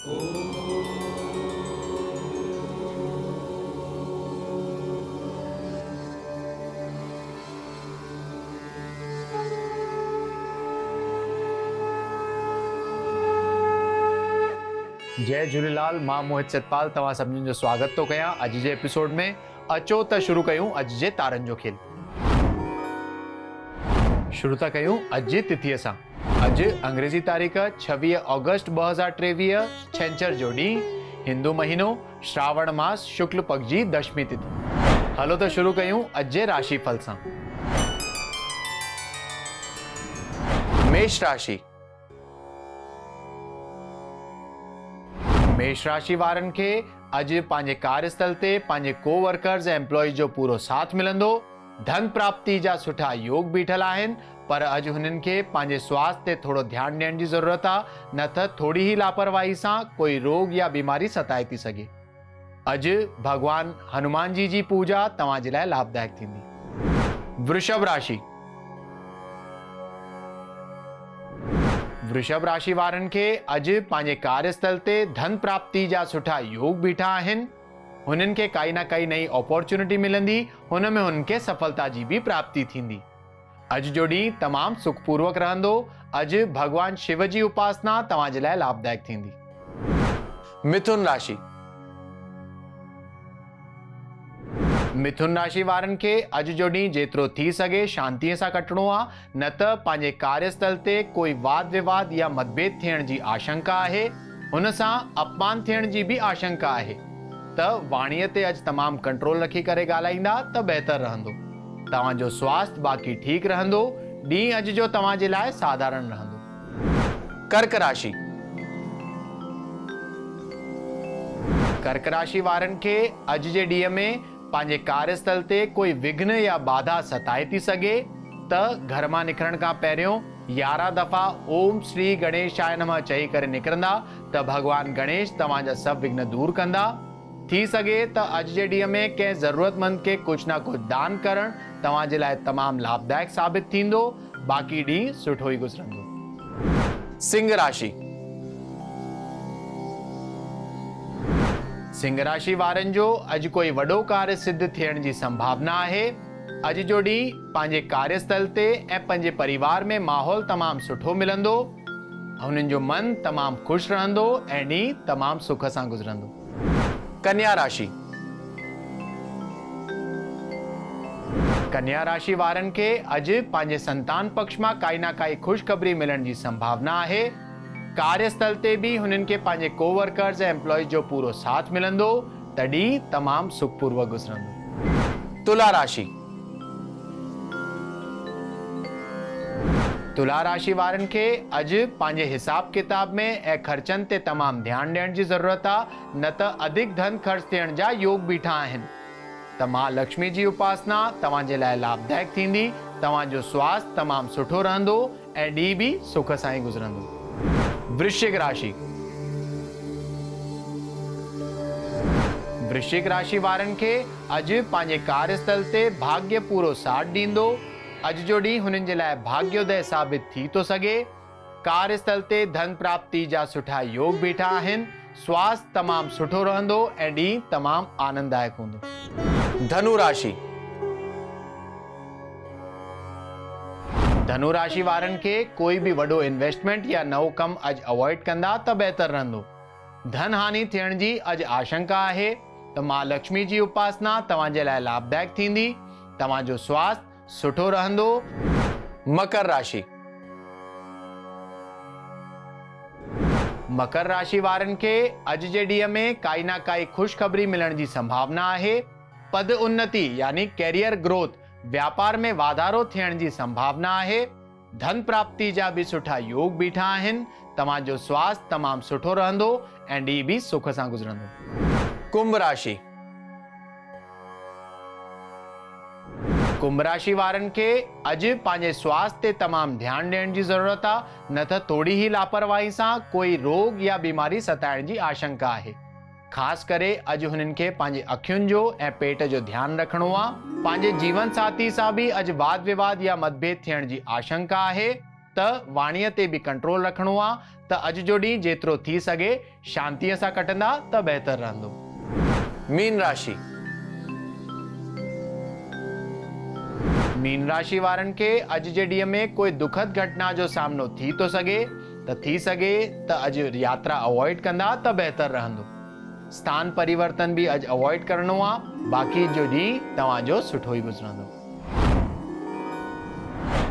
जय झूलेलाल। मां मोहित सतपाल तव्हां सभिनी जो स्वागत थो कयां अॼु जे एपिसोड में। अचो त शुरू कयूं अॼु जे तारनि जो खेल। शुरू था कयूं अॼु जी तिथीअ सां। अॼु अंग्रेजी तारीख़ 26 ऑगस्ट 2023 छंछर जो ॾींहुं, हिंदू महीनो श्रावण मास शुक्ल पक्ष जी दशमी तिथि। हलो त शुरू कयूं अॼु जे राशिफल सां। मेष राशि। मेष राशि वारनि खे अॼु पंहिंजे कार्यस्थल ते पंहिंजे कोवर्कर्स ऐं एम्प्लॉइज जो पूरो साथ मिलंदो। धन प्राप्ति जा सुठा योग बीठल आहिनि, पर अॼु हुननि खे पंहिंजे स्वास्थ्य ते थोरो ध्यानु ॾियण जी ज़रूरत आहे, न त थोरी ही लापरवाही सां कोई रोग या बीमारी सताए थी सघे। अॼु भगवान हनुमान जी पूजा तव्हां जे लाइ लाभदायक थींदी। वृषभ राशि। वृषभ राशि वारनि खे अॼु पंहिंजे कार्यस्थल ते धन प्राप्ति जा सुठा योग बीठा आहिनि। हुननि खे काई न काई नई अपॉर्चुनिटी मिलंदी, हुन में हुननि खे सफलता जी भी प्राप्ति थींदी। अॼु जो ॾींहुं तमामु सुखपूर्वक रहंदो। अॼु भगवान शिव जी उपासना तव्हां जे लाइ लाभदायक थींदी। मिथुन राशि। मिथुन राशि वारनि खे अॼु जो ॾींहुं जेतिरो थी सघे शांतीअ सां कटणो आहे, न त पंहिंजे कार्यस्थल ते कोई वाद विवाद या मतभेद थियण जी आशंका आहे। हुन सां अपमान थियण जी भी आशंका आहे, त वाणीअ ते अॼु तमामु कंट्रोल रखी करे ॻाल्हाईंदा त बहितर रहंदो। तव्हांजो स्वास्थ्य बाक़ी ठीक रहंदो। ॾींहुं अॼु जो तव्हां जे लाइ साधारण रहंदो। कर्क राशि। कर्क राशि वारनि खे अॼु जे ॾींहं में पंहिंजे कार्यस्थल ते कोई विघ्न या बाधा सताए थी सघे, त घर मां निकिरण खां पहिरियों 11 दफ़ा ओम श्री गणेशाय नमः चई करे निकिरंदा त भगवान गणेश तव्हांजा सभु विघ्न दूर कंदा। थी सघे त अॼु जे ॾींहं में कंहिं ज़रूरतमंद खे कुझु न कुझु दान करण तव्हां जे लाइ तमामु लाभदायक साबित थींदो। बाक़ी ॾींहुं सुठो ई गुज़रंदो। सिंह राशि। सिंह राशि वारनि जो अॼु कोई वॾो कार्य सिद्ध थियण जी संभावना आहे। अॼु जो ॾींहुं पंहिंजे कार्यस्थल ते ऐं पंहिंजे परिवार में माहौल तमामु सुठो मिलंदो। हुननि जो मन तमामु ख़ुशि रहंदो ऐं ॾींहुं तमामु सुख सां गुज़रंदो। कन्या राशि। कन्या राशि वारनि खे अॼु पंहिंजे संतान पक्ष मां काई न काई ख़ुशख़बरी मिलण जी संभावना आहे। कार्यस्थल ते भी हुननि खे पंहिंजे कोवर्कर्स ऐं एम्प्लॉइज जो पूरो साथ मिलंदो, तॾहिं तमामु सुखपूर्वक गुज़रंदो। तुला राशि। तुला राशि वारनि खे अॼु पंहिंजे हिसाब किताब में ऐं ख़र्चनि ते तमामु ध्यानु ॾियण जी ज़रूरत आहे, न त अधिक धन ख़र्च थियण जा योग बीठा आहिनि। त मां लक्ष्मी जी उपासना तव्हां जे लाइ लाभदायक थींदी। तव्हांजो स्वास्थ्य तमामु सुठो रहंदो ऐं ॾींहुं भी सुख सां ई गुज़रंदो। वृश्चिक राशि। वृश्चिक राशि वारनि खे अॼु पंहिंजे कार्यस्थल ते भाग्य पूरो साथ ॾींदो। अॼु जो ॾींहुं हुननि जे लाइ भाग्योदय साबित थी थो सघे। कार्यस्थल ते धन प्राप्ति जा सुठा योग बीठा आहिनि। स्वास्थ्य तमामु सुठो रहंदो ऐं ॾींहुं तमामु आनंददायक हूंदो। धनु राशि। धनु राशि वारनि खे कोई भी वॾो इन्वेस्टमेंट या नओं कमु अॼु अवॉइड कंदा त बहितर रहंदो। धन हानि थियण जी अॼु आशंका आहे, त मां लक्ष्मी जी उपासना तव्हां जे लाइ लाभदायक थींदी। तव्हांजो स्वास्थ्य सुठो रहंदो। मकर राशि। मकर राशि वारनि खे अॼु जे ॾींहं में काई न काई ख़ुशख़बरी मिलण जी संभावना आहे। पद उन्नति यानी कैरियर ग्रोथ, व्यापार में वाधारो थियण जी संभावना आहे। धन प्राप्ति जा भी सुठा योग बीठा आहिनि। तव्हांजो स्वास्थ्य तमामु सुठो रहंदो ऐं ॾींहुं भी सुख सां गुज़रंदो। कुंभ राशि। कुंभ राशि वारनि खे अॼु पंहिंजे स्वास्थ्य ते तमामु ध्यानु ॾियण जी ज़रूरत आहे, न त थोरी ही लापरवाही सां कोई रोग या बीमारी सताइण जी आशंका आहे। ख़ासि करे अॼु हुननि खे पंहिंजे अखियुनि जो ऐं पेट जो ध्यानु रखणो आहे। पंहिंजे जीवन साथी सां भी अॼु वाद विवाद या मतभेद थियण जी आशंका आहे। त वाणीअ ते बि कंट्रोल रखिणो आहे त अॼु जो ॾींहुं जेतिरो थी सघे शांतीअ सां कटंदा त बहितर रहंदो। मीन राशि। मीन राशि वारनि खे अॼु जे ॾींहं में कोई दुखद घटना जो सामनो थी तो सघे त अॼु यात्रा अवॉइड कंदा त बहितर रहंदो। स्थान परिवर्तन भी अॼु अवॉइड करणो आहे। बाक़ी जो ॾींहुं तव्हांजो सुठो ई गुज़रंदो।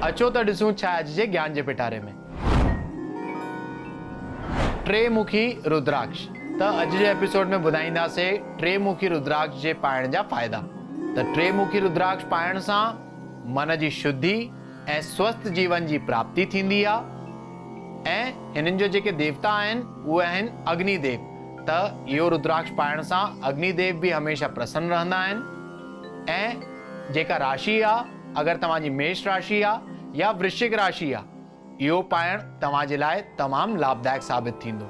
अचो त ॾिसूं छा अॼु जे ज्ञान जे पिटारे में। टे मुखी रुद्राक्ष। त अॼु जे एपिसोड में ॿुधाईंदासीं टे मुखी रुद्राक्ष जे पाइण जा फ़ाइदा। त टे मुखी रुद्राक्ष पाइण सां मन जी शुद्धि ऐं स्वस्थ जीवन जी प्राप्ति थींदी आहे। ऐं हिननि जो जेके देवता आहिनि उहे आहिनि अग्निदेव। त इहो रुद्राक्ष पाइण सां अग्निदेव भी हमेशा प्रसन्न रहंदा आहिनि। ऐं जेका राशि आहे, अगरि तव्हांजी मेष राशि आहे या वृश्चिक राशि आहे, इहो पाइण तव्हांजे लाइ तमामु लाभदायक साबित थींदो।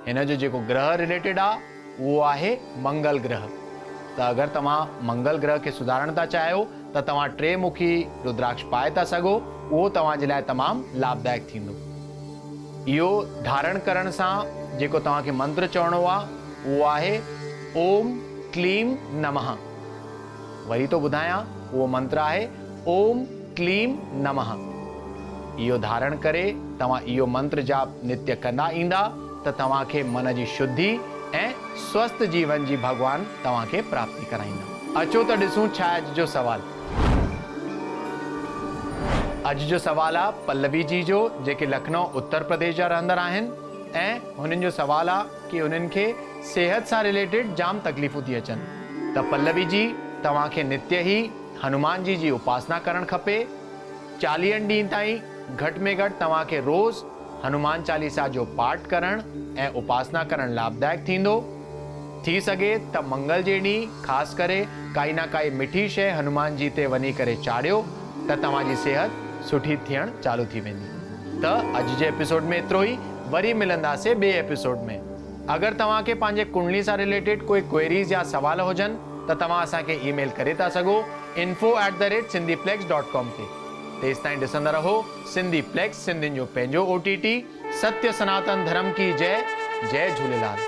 हिन जो जेको ग्रह रिलेटेड आहे उहो आहे मंगल ग्रह। त अगरि तव्हां मंगल ग्रह खे सुधारण था चाहियो त तव्हां टे मुखी रुद्राक्ष पाए था सघो। उहो तव्हांजे लाइ तमामु लाभदायक थींदो। इहो धारण करण सां जेको तव्हांखे मंत्र चवणो आहे उहो आहे ओम क्लीम नमः। वरी तो ॿुधायां, उहो मंत्र आहे ओम क्लीम नमः। इहो धारण करे तव्हां इहो मंत्र जाप नित्य कंदा ईंदा त तव्हांखे मन जी शुद्धि ऐं स्वस्थ जीवन जी भगवान तव्हांखे प्राप्ति कराईंदा। अचो त ॾिसूं छा अॼु जो सवाल। अॼु जो सवाल आहे पल्लवी जी जो, जेके लखनऊ उत्तर प्रदेश जा रहंदड़ आहिनि। ऐं हुननि जो सवाल आहे कि हुननि खे सेहत सां रिलेटेड जाम तकलीफ़ूं थी अचनि। त पल्लवी जी, तव्हांखे नित्य ही हनुमान जी जी उपासना करणु खपे। 40 ॾींहं ताईं घटि में घटि तव्हांखे रोज़ हनुमान चालीसा जो पाठ करणु ऐं उपासना करणु लाभदायक थींदो। थी सघे त मंगल जे ॾींहुं ख़ासि करे काई न काई मिठी शइ हनुमान जी ते वञी करे चाढ़ियो त तव्हांजी सेहत सुठी थियण चालू थी वेंदी। त अॼु जे एपिसोड में एतिरो ई। वरी मिलंदासीं ॿिए एपिसोड में। अगरि तव्हांखे पंहिंजे कुंडली सां रिलेटेड कोई क्वेरीज़ या सवाल हुजनि त तव्हां असांखे ईमेल करे था सघो info@sindhiplex.com ते। तेसि ताईं ॾिसंदा रहो सिंधीप्लेक्स, सिंधियुनि जो पंहिंजो OTT। सत्य सनातन धर्म की जय। जय झूलेलाल।